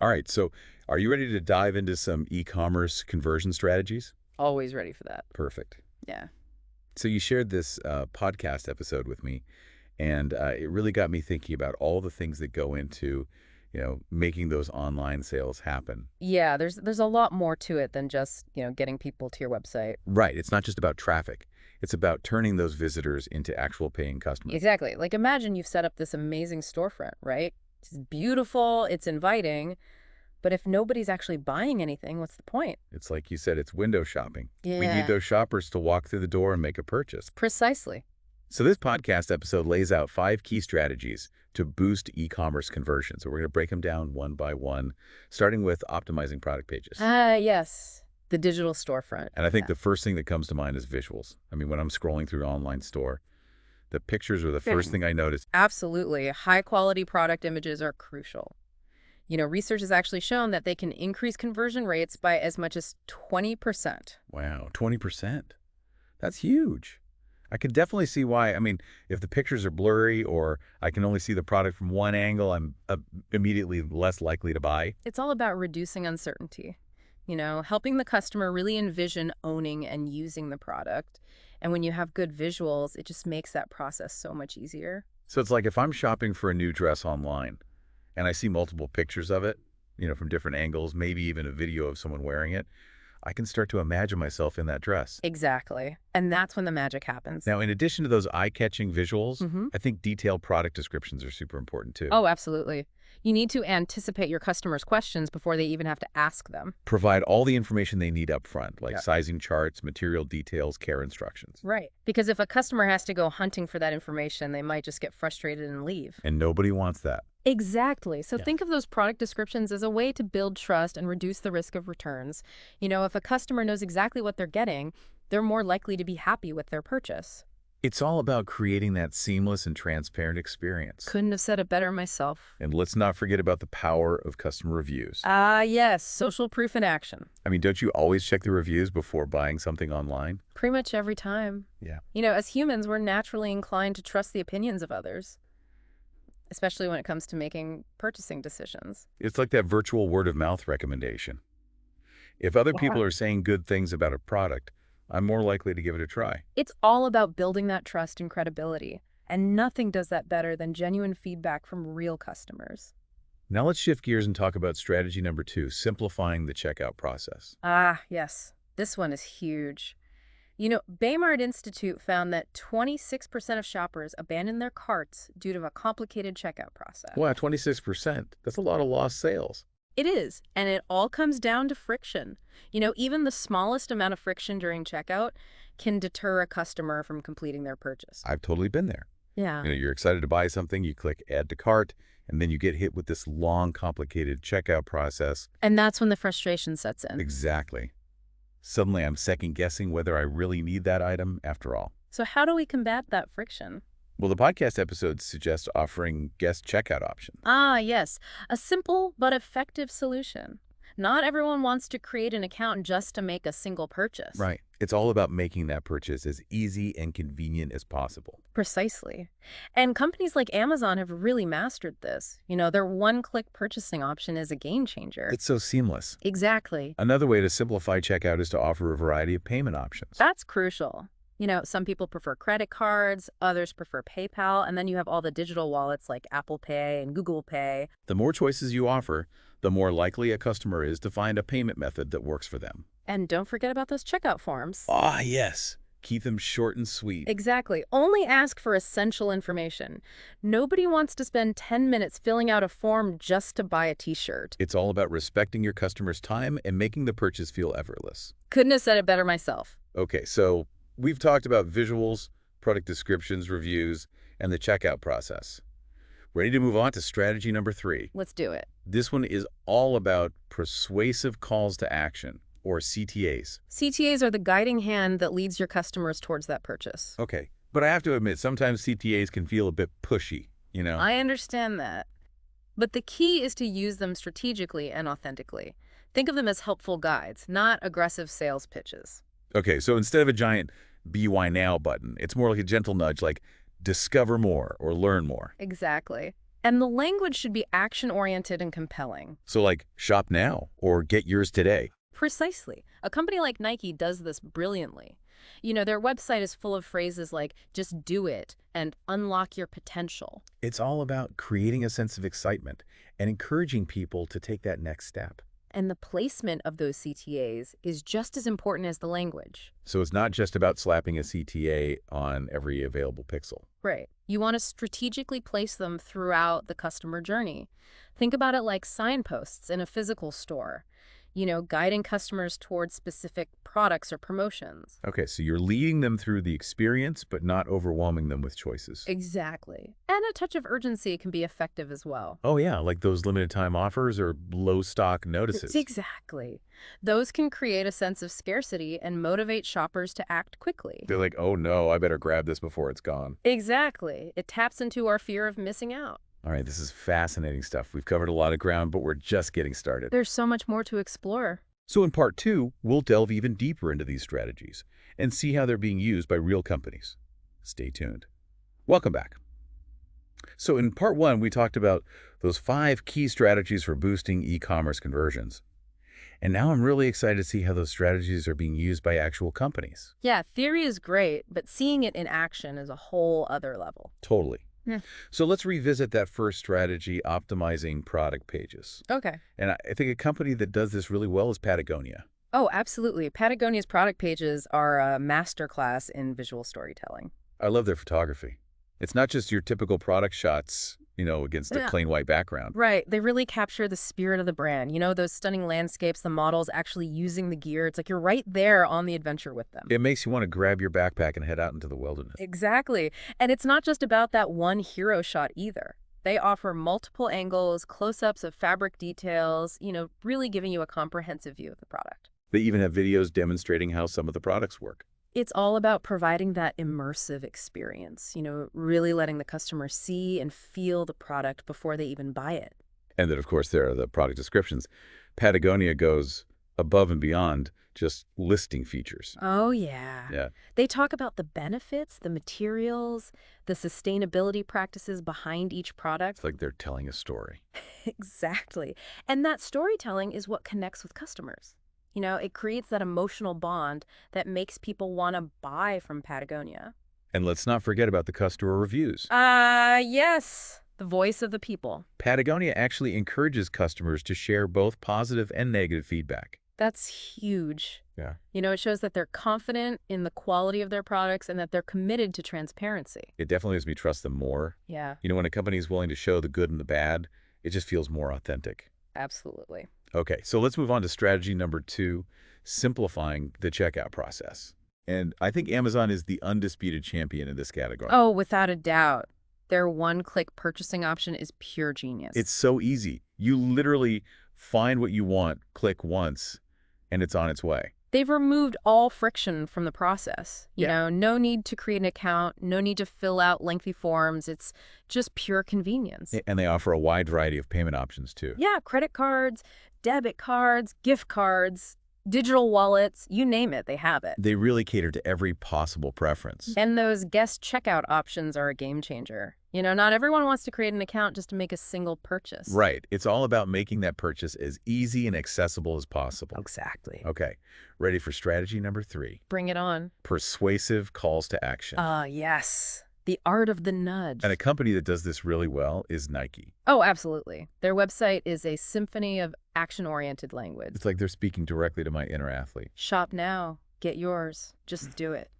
All right, so are you ready to dive into some e-commerce conversion strategies? Always ready for that. Perfect. Yeah. So you shared this podcast episode with me, and it really got me thinking about all the things that go into, making those online sales happen. Yeah, there's a lot more to it than just, getting people to your website. Right. It's not just about traffic. It's about turning those visitors into actual paying customers. Exactly. Like imagine you've set up this amazing storefront, right? It's beautiful, it's inviting, but if nobody's actually buying anything, what's the point? It's like you said, it's window shopping. We need Yeah, those shoppers to walk through the door and make a purchase. precisely. So this podcast episode lays out 5 key strategies to boost e-commerce conversion. So we're going to break them down one by one, starting with optimizing product pages. Ah, yes. The digital storefront. And I think Yeah. the first thing that comes to mind is visuals. I mean, when I'm scrolling through an online store, the pictures are the first thing I notice. Absolutely. High quality product images are crucial. Research has actually shown that they can increase conversion rates by as much as 20%. Wow, 20%. That's huge. I could definitely see why. I mean, if the pictures are blurry or I can only see the product from one angle, I'm immediately less likely to buy. It's all about reducing uncertainty, helping the customer really envision owning and using the product. And when you have good visuals, it just makes that process so much easier. So it's like if I'm shopping for a new dress online and I see multiple pictures of it, from different angles, maybe even a video of someone wearing it, I can start to imagine myself in that dress. Exactly. And that's when the magic happens. Now, in addition to those eye-catching visuals, hmm I think detailed product descriptions are super important too. Oh, absolutely. You need to anticipate your customers' questions before they even have to ask them. Provide all the information they need up front, like Yeah. sizing charts, material details, care instructions. Right. Because if a customer has to go hunting for that information, they might just get frustrated and leave. And nobody wants that. Exactly. So Yeah. think of those product descriptions as a way to build trust and reduce the risk of returns. If a customer knows exactly what they're getting, they're more likely to be happy with their purchase. It's all about creating that seamless and transparent experience. Couldn't have said it better myself. And let's not forget about the power of customer reviews. Ah, yes, social proof in action. I mean, don't you always check the reviews before buying something online? Pretty much every time. Yeah. As humans, we're naturally inclined to trust the opinions of others, especially when it comes to making purchasing decisions. It's like that virtual word of mouth recommendation. If other people are saying good things about a product, I'm more likely to give it a try. It's all about building that trust and credibility, and nothing does that better than genuine feedback from real customers. Now let's shift gears and talk about strategy number 2, simplifying the checkout process. Ah, yes. This one is huge. Baymard Institute found that 26% of shoppers abandon their carts due to a complicated checkout process. Wow, 26%. That's a lot of lost sales. It is, and it all comes down to friction. Even the smallest amount of friction during checkout can deter a customer from completing their purchase. I've totally been there. Yeah. You're excited to buy something, you click add to cart, and then you get hit with this long, complicated checkout process. And that's when the frustration sets in. Exactly. Suddenly I'm second guessing whether I really need that item after all. So how do we combat that friction? Well, the podcast episode suggests offering guest checkout options. Ah, yes. A simple but effective solution. Not everyone wants to create an account just to make a single purchase. Right. It's all about making that purchase as easy and convenient as possible. Precisely. And companies like Amazon have really mastered this. Their one-click purchasing option is a game changer. It's so seamless. Exactly. Another way to simplify checkout is to offer a variety of payment options. That's crucial. Some people prefer credit cards, others prefer PayPal, and then you have all the digital wallets like Apple Pay and Google Pay. The more choices you offer, the more likely a customer is to find a payment method that works for them. And don't forget about those checkout forms. Ah, yes. Keep them short and sweet. Exactly. Only ask for essential information. Nobody wants to spend 10 minutes filling out a form just to buy a t-shirt. It's all about respecting your customer's time and making the purchase feel effortless. Couldn't have said it better myself. Okay, so we've talked about visuals, product descriptions, reviews, and the checkout process. Ready to move on to strategy number 3. Let's do it. This one is all about persuasive calls to action, or CTAs. CTAs are the guiding hand that leads your customers towards that purchase. Okay, but I have to admit, sometimes CTAs can feel a bit pushy, I understand that. But the key is to use them strategically and authentically. Think of them as helpful guides, not aggressive sales pitches. Okay, so instead of a giant BY Now button, it's more like a gentle nudge like discover more or learn more. Exactly. And the language should be action-oriented and compelling. So like, shop now or get yours today. Precisely. A company like Nike does this brilliantly. Their website is full of phrases like, just do it, and unlock your potential. It's all about creating a sense of excitement and encouraging people to take that next step. And the placement of those CTAs is just as important as the language. So it's not just about slapping a CTA on every available pixel. Right. You want to strategically place them throughout the customer journey. Think about it like signposts in a physical store, guiding customers towards specific products or promotions. Okay, so you're leading them through the experience, but not overwhelming them with choices. Exactly. And a touch of urgency can be effective as well. Oh yeah, like those limited time offers or low stock notices. Exactly. Those can create a sense of scarcity and motivate shoppers to act quickly. They're like, oh no, I better grab this before it's gone. Exactly. It taps into our fear of missing out. All right, this is fascinating stuff. We've covered a lot of ground, but we're just getting started. There's so much more to explore. So in part 2, we'll delve even deeper into these strategies and see how they're being used by real companies. Stay tuned. Welcome back. So in part 1, we talked about those 5 key strategies for boosting e-commerce conversions. And now I'm really excited to see how those strategies are being used by actual companies. Yeah, theory is great, but seeing it in action is a whole other level. Totally. Yeah. So let's revisit that first strategy, optimizing product pages. Okay. And I think a company that does this really well is Patagonia. Oh, absolutely. Patagonia's product pages are a masterclass in visual storytelling. I love their photography. It's not just your typical product shots, against a Yeah. plain white background. Right. They really capture the spirit of the brand. Those stunning landscapes, the models actually using the gear. It's like you're right there on the adventure with them. It makes you want to grab your backpack and head out into the wilderness. Exactly. And it's not just about that one hero shot either. They offer multiple angles, close-ups of fabric details, really giving you a comprehensive view of the product. They even have videos demonstrating how some of the products work. It's all about providing that immersive experience, really letting the customer see and feel the product before they even buy it. And then, of course, there are the product descriptions. Patagonia goes above and beyond just listing features. Oh, yeah. Yeah. They talk about the benefits, the materials, the sustainability practices behind each product. It's like they're telling a story. Exactly. And that storytelling is what connects with customers. It creates that emotional bond that makes people want to buy from Patagonia. And let's not forget about the customer reviews. Yes. The voice of the people. Patagonia actually encourages customers to share both positive and negative feedback. That's huge. Yeah. It shows that they're confident in the quality of their products and that they're committed to transparency. It definitely makes me trust them more. Yeah, When a company is willing to show the good and the bad, it just feels more authentic. absolutely. Okay, so let's move on to strategy number 2, simplifying the checkout process. And I think Amazon is the undisputed champion in this category. Oh, without a doubt. Their one-click purchasing option is pure genius. It's so easy. You literally find what you want, click once, and it's on its way. They've removed all friction from the process. Yeah. No need to create an account, no need to fill out lengthy forms. It's just pure convenience. And they offer a wide variety of payment options too. Yeah, credit cards, debit cards, gift cards, digital wallets, you name it, they have it. They really cater to every possible preference. And those guest checkout options are a game changer. Not everyone wants to create an account just to make a single purchase. Right. It's all about making that purchase as easy and accessible as possible. Exactly. Okay. Ready for strategy number 3. Bring it on. Persuasive calls to action. Yes. The art of the nudge. And a company that does this really well is Nike. Oh, absolutely. Their website is a symphony of action-oriented language. It's like they're speaking directly to my inner athlete. Shop now. Get yours. Just do it.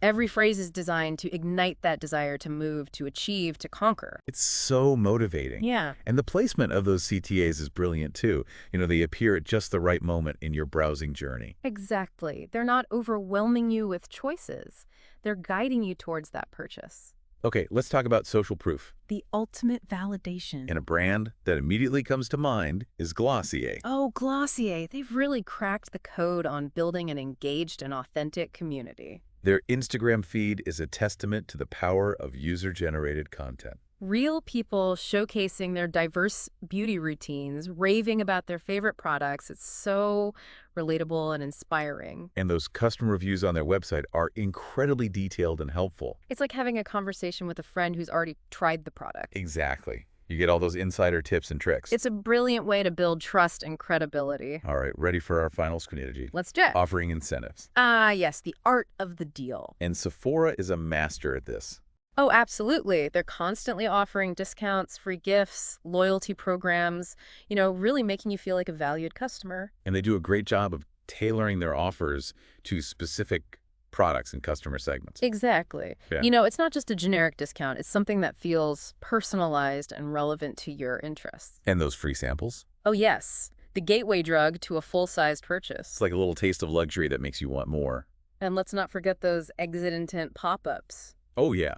Every phrase is designed to ignite that desire to move, to achieve, to conquer. It's so motivating. Yeah. And the placement of those CTAs is brilliant too. They appear at just the right moment in your browsing journey. Exactly. They're not overwhelming you with choices. They're guiding you towards that purchase. Okay, let's talk about social proof. The ultimate validation. And a brand that immediately comes to mind is Glossier. Oh, Glossier. They've really cracked the code on building an engaged and authentic community. Their Instagram feed is a testament to the power of user-generated content. Real people showcasing their diverse beauty routines, raving about their favorite products. It's so relatable and inspiring. And those customer reviews on their website are incredibly detailed and helpful. It's like having a conversation with a friend who's already tried the product. Exactly. You get all those insider tips and tricks. It's a brilliant way to build trust and credibility. All right, ready for our final strategy. Let's do it. Offering incentives. Ah, yes, the art of the deal. And Sephora is a master at this. Oh, absolutely. They're constantly offering discounts, free gifts, loyalty programs, really making you feel like a valued customer. And they do a great job of tailoring their offers to specific products and customer segments. Exactly. Yeah. It's not just a generic discount. It's something that feels personalized and relevant to your interests. And those free samples? Oh, yes. The gateway drug to a full-sized purchase. It's like a little taste of luxury that makes you want more. And let's not forget those exit intent pop-ups. Oh, yeah.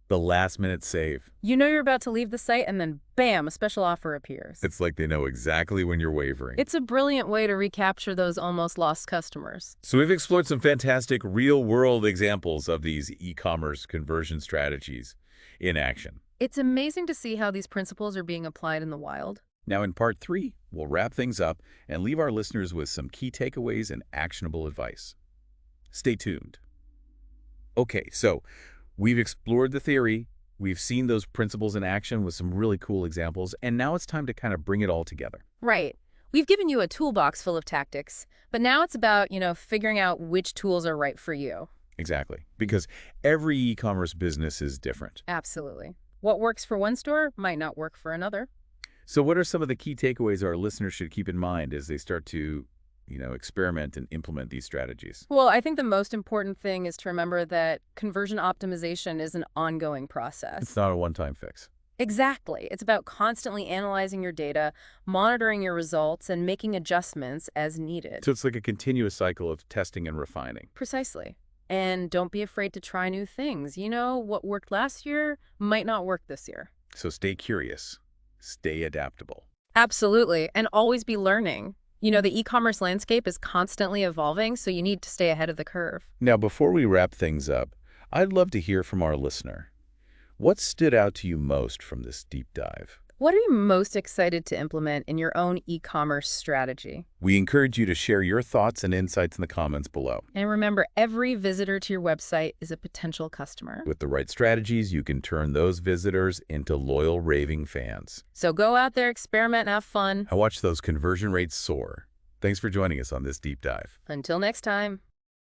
The last-minute save. You know you're about to leave the site, and then bam, a special offer appears. It's like they know exactly when you're wavering. It's a brilliant way to recapture those almost lost customers. So we've explored some fantastic real-world examples of these e-commerce conversion strategies in action. It's amazing to see how these principles are being applied in the wild. Now in part 3, we'll wrap things up and leave our listeners with some key takeaways and actionable advice. Stay tuned. Okay, so we've explored the theory, we've seen those principles in action with some really cool examples, and now it's time to kind of bring it all together. Right. We've given you a toolbox full of tactics, but now it's about, figuring out which tools are right for you. Exactly, because every e-commerce business is different. Absolutely. What works for one store might not work for another. So what are some of the key takeaways our listeners should keep in mind as they start to, experiment and implement these strategies? Well, I think the most important thing is to remember that conversion optimization is an ongoing process. It's not a one-time fix. Exactly. It's about constantly analyzing your data, monitoring your results, and making adjustments as needed. So it's like a continuous cycle of testing and refining. Precisely. And don't be afraid to try new things. What worked last year might not work this year. So stay curious, stay adaptable. Absolutely. And always be learning. The e-commerce landscape is constantly evolving, so you need to stay ahead of the curve. Now, before we wrap things up, I'd love to hear from our listener. What stood out to you most from this deep dive? What are you most excited to implement in your own e-commerce strategy? We encourage you to share your thoughts and insights in the comments below. And remember, every visitor to your website is a potential customer. With the right strategies, you can turn those visitors into loyal, raving fans. So go out there, experiment, and have fun. I watch those conversion rates soar. Thanks for joining us on this deep dive. Until next time.